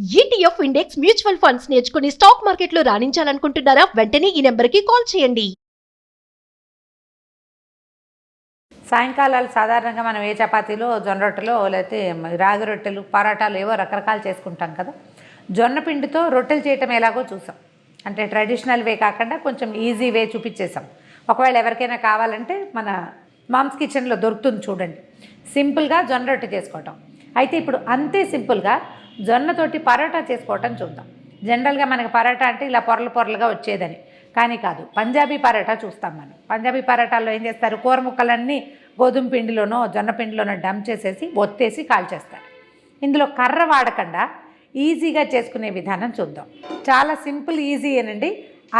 ETF index mutual funds నేర్చుకుని stock మార్కెట్లో రాణించాలనుకుంటున్నారా? వెంటనే ఈ నెంబర్కి కాల్ చేయండి. సాయంకాలాలు సాధారణంగా మనం ఏ చపాతీలో జొన్న రొట్టెలో లేకపోతే రాగి రొట్టెలు పరాటాలు ఏవో రకరకాలు చేసుకుంటాం కదా. జొన్న పిండితో రొట్టెలు చేయటం ఎలాగో చూసాం. అంటే ట్రెడిషనల్ వే కాకుండా కొంచెం ఈజీ వే చూపించేసాం. ఒకవేళ ఎవరికైనా కావాలంటే మన మామ్స్ కిచెన్లో దొరుకుతుంది చూడండి. సింపుల్గా జొన్న రొట్టె చేసుకోవటం. అయితే ఇప్పుడు అంతే సింపుల్గా జొన్నతోటి పరోటా చేసుకోవటం చూద్దాం. జనరల్గా మనకి పరోటా అంటే ఇలా పొరలు పొరలుగా వచ్చేదని, కానీ కాదు. పంజాబీ పరోటా చూస్తాం మనం. పంజాబీ పరోటాల్లో ఏం చేస్తారు, కూర ముక్కలన్నీ గోధుమ పిండిలోనో జొన్న పిండిలోనో డంప్ చేసేసి ఒత్తేసి కాల్చేస్తారు. ఇందులో కర్ర వాడకుండా ఈజీగా చేసుకునే విధానం చూద్దాం. చాలా సింపుల్ ఈజీ అనండి.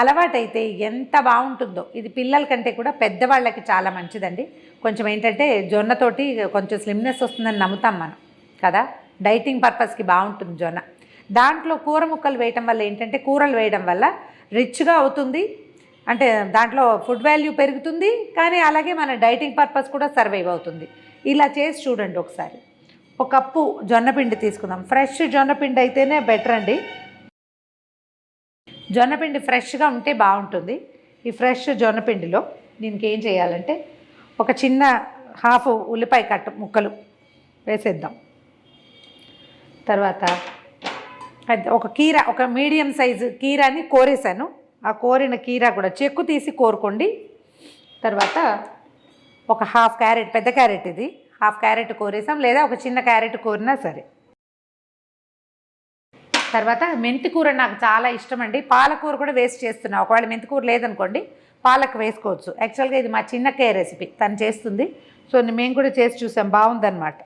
అలవాటైతే ఎంత బాగుంటుందో. ఇది పిల్లల కంటే కూడా పెద్దవాళ్ళకి చాలా మంచిదండి. కొంచెం ఏంటంటే జొన్నతోటి కొంచెం స్లిమ్నెస్ వస్తుందని నమ్ముతాం మనం కదా. డైటింగ్ పర్పస్కి బాగుంటుంది జొన్న. దాంట్లో కూర ముక్కలు వేయటం వల్ల ఏంటంటే, కూరలు వేయడం వల్ల రిచ్గా అవుతుంది. అంటే దాంట్లో ఫుడ్ వాల్యూ పెరుగుతుంది, కానీ అలాగే మన డైటింగ్ పర్పస్ కూడా సర్వైవ్ అవుతుంది. ఇలా చేసి చూడండి ఒకసారి. ఒక కప్పు జొన్నపిండి తీసుకుందాం. ఫ్రెష్ జొన్నపిండి అయితేనే బెటర్ అండి. జొన్నపిండి ఫ్రెష్గా ఉంటే బాగుంటుంది. ఈ ఫ్రెష్ జొన్నపిండిలో దీనికి ఏం చేయాలంటే, ఒక చిన్న హాఫ్ ఉల్లిపాయ కట్ట ముక్కలు వేసేద్దాం. తర్వాత ఒక కీర, ఒక మీడియం సైజు కీరాని కోరేసాను. ఆ కోరిన కీర కూడా చెక్కు తీసి కోరుకోండి. తర్వాత ఒక హాఫ్ క్యారెట్, పెద్ద క్యారెట్ ఇది, హాఫ్ క్యారెట్ కోరేసాం, లేదా ఒక చిన్న క్యారెట్ కోరినా సరే. తర్వాత మెంతికూర నాకు చాలా ఇష్టం అండి. పాలకూర కూడా వేస్ట్ చేస్తున్నా. ఒకవేళ మెంతికూర లేదనుకోండి పాలకు వేసుకోవచ్చు. యాక్చువల్గా ఇది మా చిన్నక్కయ్య రెసిపీ, తను చేస్తుంది. సో మేము కూడా చేసి చూసాం, బాగుందన్నమాట.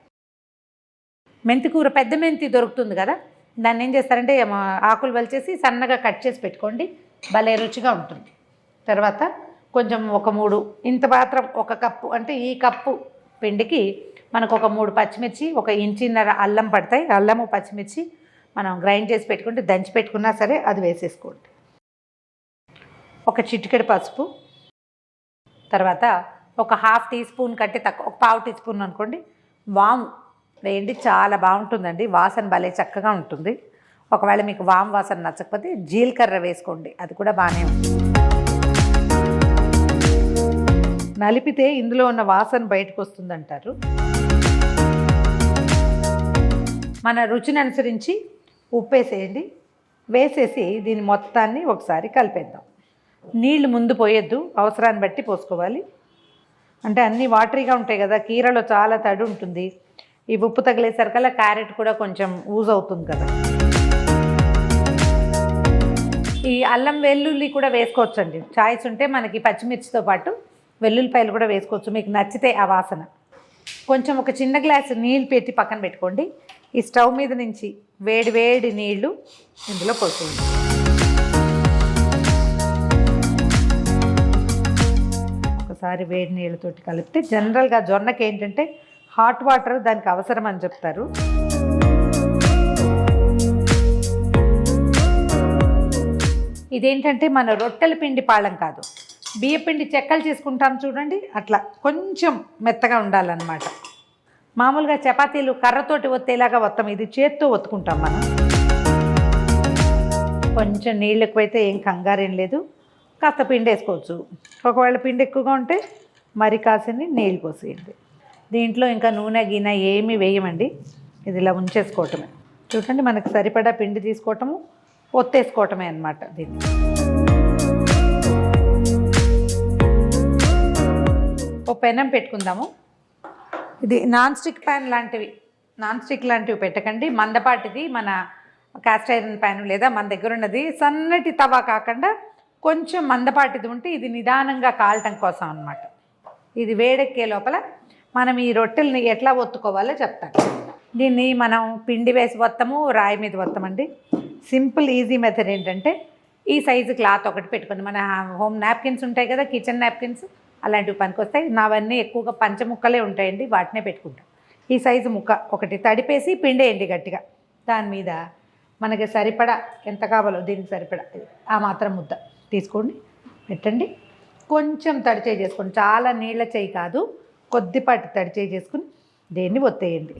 మెంతికూర పెద్ద మెంతి దొరుకుతుంది కదా, దాన్ని ఏం చేస్తారంటే ఆకులు వలిచేసి సన్నగా కట్ చేసి పెట్టుకోండి, భలే రుచిగా ఉంటుంది. తర్వాత కొంచెం ఒక 3 ఇంత మాత్రం, ఒక కప్పు అంటే ఈ కప్పు పిండికి మనకు ఒక 3 పచ్చిమిర్చి, 1 ఇంచున్నర అల్లం పడతాయి. అల్లము పచ్చిమిర్చి మనం గ్రైండ్ చేసి పెట్టుకుంటే, దంచి పెట్టుకున్నా సరే అది వేసేసుకోండి. ఒక చిటికెడు పసుపు, తర్వాత ఒక హాఫ్ టీ స్పూన్ కంటే తక్కువ, ఒక పావు టీ స్పూన్ అనుకోండి వాము వేయండి. చాలా బాగుంటుందండి, వాసన భలే చక్కగా ఉంటుంది. ఒకవేళ మీకు వాము వాసన నచ్చకపోతే జీలకర్ర వేసుకోండి, అది కూడా బాగానే ఉంటుంది. నలిపితే ఇందులో ఉన్న వాసన బయటకు వస్తుందంటారు. మన రుచిని అనుసరించి ఉప్పు వేసేయండి. వేసేసి దీని మొత్తాన్ని ఒకసారి కలిపేద్దాం. నీళ్లు ముందు పోయొద్దు, అవసరాన్ని బట్టి పోసుకోవాలి. అంటే అన్నీ వాటరీగా ఉంటాయి కదా, కీరలో చాలా తడి ఉంటుంది. ఈ ఉప్పు తగిలేసరికల్లా క్యారెట్ కూడా కొంచెం యూజ్ అవుతుంది కదా. ఈ అల్లం వెల్లుల్లి కూడా వేసుకోవచ్చండి, చాయిస్ ఉంటే. మనకి పచ్చిమిర్చితో పాటు వెల్లుల్లిపాయలు కూడా వేసుకోవచ్చు, మీకు నచ్చితే ఆ వాసన. కొంచెం ఒక చిన్న గ్లాసు నీళ్ళు పెట్టి పక్కన పెట్టుకోండి. ఈ స్టవ్ మీద నుంచి వేడి వేడి నీళ్లు ఇందులో పోసేయండి. ఒకసారి వేడి నీళ్ళతోటి కలిపితే, జనరల్గా జొన్నకి ఏంటంటే హాట్ వాటర్ దానికి అవసరం అని చెప్తారు. ఇదేంటంటే మన రొట్టెల పిండి పాళం కాదు, బియ్యపిండి చెక్కలు చేసుకుంటాం చూడండి, అట్లా కొంచెం మెత్తగా ఉండాలన్నమాట. మామూలుగా చపాతీలు కర్రతోటి ఒత్తేలాగా ఒత్తం, ఇది చేత్తో ఒత్తుకుంటాం మనం. కొంచెం నీళ్ళు ఎక్కువైతే ఏం కంగారేం లేదు, కాస్త పిండి వేసుకోవచ్చు. ఒకవేళ పిండి ఎక్కువగా ఉంటే మరి కాసిని నీళ్ళు పోసేయండి. దీంట్లో ఇంకా నూనె గిన్నె ఏమీ వేయమండి, ఇది ఇలా ఉంచేసుకోవటమే. చూడండి, మనకు సరిపడా పిండి తీసుకోవటము, ఒత్తేసుకోవటమే అన్నమాట. దీన్ని ఓ పెనం పెట్టుకుందాము. ఇది నాన్ స్టిక్ ప్యాన్ లాంటివి, నాన్ స్టిక్ లాంటివి పెట్టకండి. మందపాటిది మన కాస్ట్ ఐరన్ ప్యాన్, లేదా మన దగ్గర ఉన్నది సన్నటి తవా కాకుండా కొంచెం మందపాటిది ఉంటే ఇది నిదానంగా కాలటం కోసం అన్నమాట. ఇది వేడెక్కే లోపల మనం ఈ రొట్టెల్ని ఎట్లా ఒత్తుకోవాలో చెప్తాను. దీన్ని మనం పిండి వేసి వత్తము, రాయి మీద వత్తమండి. సింపుల్ ఈజీ మెథడ్ ఏంటంటే, ఈ సైజు క్లాత్ ఒకటి పెట్టుకోండి. మన హోమ్ నాప్కిన్స్ ఉంటాయి కదా, కిచెన్ నాప్కిన్స్, అలాంటివి పనికొస్తాయి. నావన్నీ ఎక్కువగా పంచముక్కలే ఉంటాయండి, వాటినే పెట్టుకుంటాం. ఈ సైజు ముక్క ఒకటి తడిపేసి పిండేయండి గట్టిగా. దాని మీద మనకి సరిపడా ఎంత కావాలో దీనికి సరిపడా ఆ మాత్రం ముద్ద తీసుకోండి, పెట్టండి. కొంచెం తడి చేసుకోండి, చాలా నీళ్ళ చేయి కాదు, కొద్దిపాటి తడి చేసుకుని దీన్ని ఒత్తేయండి.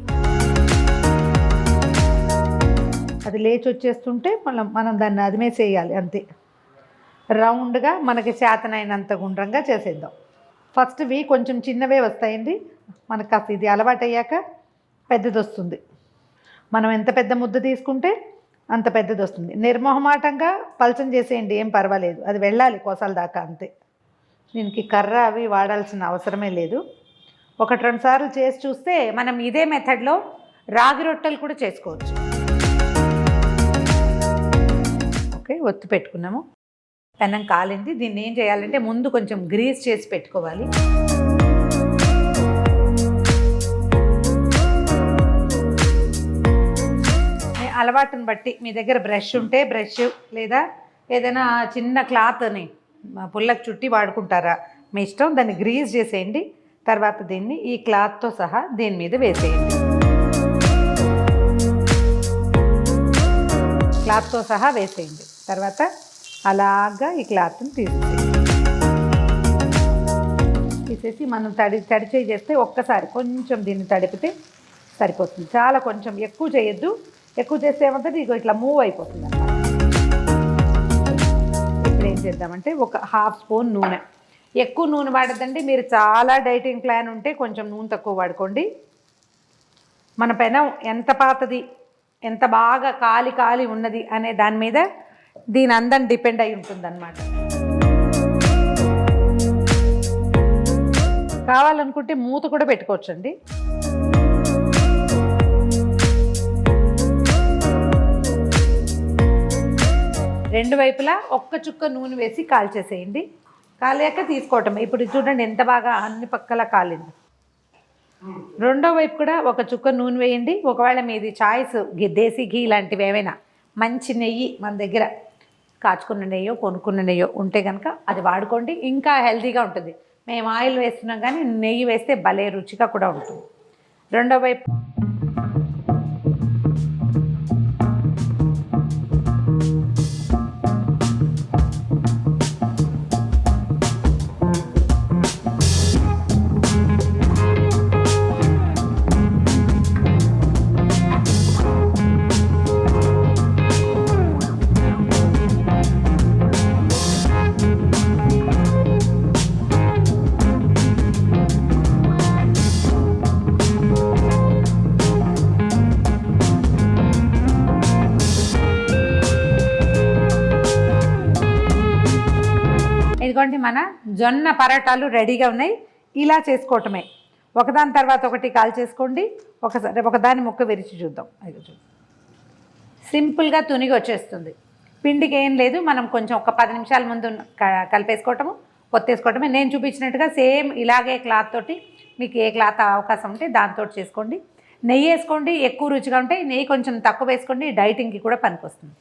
అది లేచి వచ్చేస్తుంటే మనం దాన్ని అదిమేసేయాలి అంతే. రౌండ్గా మనకి చేతనైనంత గుండ్రంగా చేసేద్దాం. ఫస్ట్వి కొంచెం చిన్నవే వస్తాయండి, మనకు కాస్త ఇది అలవాటు అయ్యాక పెద్దది వస్తుంది. మనం ఎంత పెద్ద ముద్ద తీసుకుంటే అంత పెద్దది వస్తుంది. నిర్మోహమాటంగా పలచం చేసేయండి, ఏం పర్వాలేదు, అది వెళ్ళాలి కోసాల దాకా అంతే. దీనికి కర్ర అవి వాడాల్సిన అవసరమే లేదు. 1-2 సార్లు చేసి చూస్తే మనం ఇదే మెథడ్లో రాగి రొట్టెలు కూడా చేసుకోవచ్చు. ఓకే, ఒత్తి పెట్టుకున్నాము. పెనం కాలింది. దీన్ని ఏం చేయాలంటే ముందు కొంచెం గ్రీస్ చేసి పెట్టుకోవాలి. అలవాటుని బట్టి మీ దగ్గర బ్రష్ ఉంటే బ్రష్, లేదా ఏదైనా చిన్న క్లాత్ని పుల్లకు చుట్టి వాడుకుంటారా, మీ ఇష్టం. దాన్ని గ్రీస్ చేసేయండి. తర్వాత దీన్ని ఈ క్లాత్తో సహా దీని మీద వేసేయండి. క్లాత్తో సహా వేసేయండి. తర్వాత అలాగా ఈ క్లాత్ని తీసేసి మనం తడి చేస్తే ఒక్కసారి కొంచెం దీన్ని తడిపితే సరిపోతుంది. చాలా కొంచెం ఎక్కువ చేయొద్దు. ఎక్కువ చేస్తే ఏమంటుంది, ఇగో ఇట్లా మూవ్ అయిపోతుంది అన్నమాట. ఇప్పుడు ఏం చేద్దామంటే 1/2 స్పూన్ నూనె. ఎక్కువ నూనె వాడద్దండి. మీరు చాలా డైటింగ్ ప్లాన్ ఉంటే కొంచెం నూనె తక్కువ వాడుకోండి. మన పెనం ఎంత పాతది, ఎంత బాగా కాలి ఉన్నది అనే దాని మీద దీని అందం డిపెండ్ అయి ఉంటుందన్నమాట. కావాలనుకుంటే మూత కూడా పెట్టుకోవచ్చండి. రెండు వైపులా ఒక్క చుక్క నూనె వేసి కాల్చేసేయండి. కాలాక తీసుకోవటం. ఇప్పుడు చూడండి ఎంత బాగా అన్ని పక్కల కాలింది. రెండో వైపు కూడా ఒక చుక్క నూనె వేయండి. ఒకవేళ మీది చాయిస్ దేశీ ఘీ లాంటివి ఏమైనా, మంచి నెయ్యి మన దగ్గర కాచుకున్న నెయ్యో కొనుక్కున్న నెయ్యో ఉంటే కనుక అది వాడుకోండి, ఇంకా హెల్తీగా ఉంటుంది. మేము ఆయిల్ వేస్తున్నాం కానీ నెయ్యి వేస్తే భలే రుచిగా కూడా ఉంటుంది. రెండో వైపు ఇదిగోండి మన జొన్న పరాటాలు రెడీగా ఉన్నాయి. ఇలా చేసుకోవటమే. ఒకదాని తర్వాత ఒకటి కాల్ చేసుకోండి. ఒకదాని ముక్క విరిచి చూద్దాం. అది సింపుల్గా తునిగి వచ్చేస్తుంది. పిండికి ఏం లేదు, మనం కొంచెం ఒక 10 నిమిషాల ముందు కలిపేసుకోవటము, పొత్తేసుకోవటమే. నేను చూపించినట్టుగా సేమ్ ఇలాగే క్లాత్ తోటి మీకు ఏ క్లాత్ అవకాశం ఉంటే దాంతో చేసుకోండి. నెయ్యి వేసుకోండి. ఎక్కువ రుచిగా ఉంటే నెయ్యి కొంచెం తక్కువ వేసుకోండి. డైటింగ్కి కూడా పనికొస్తుంది.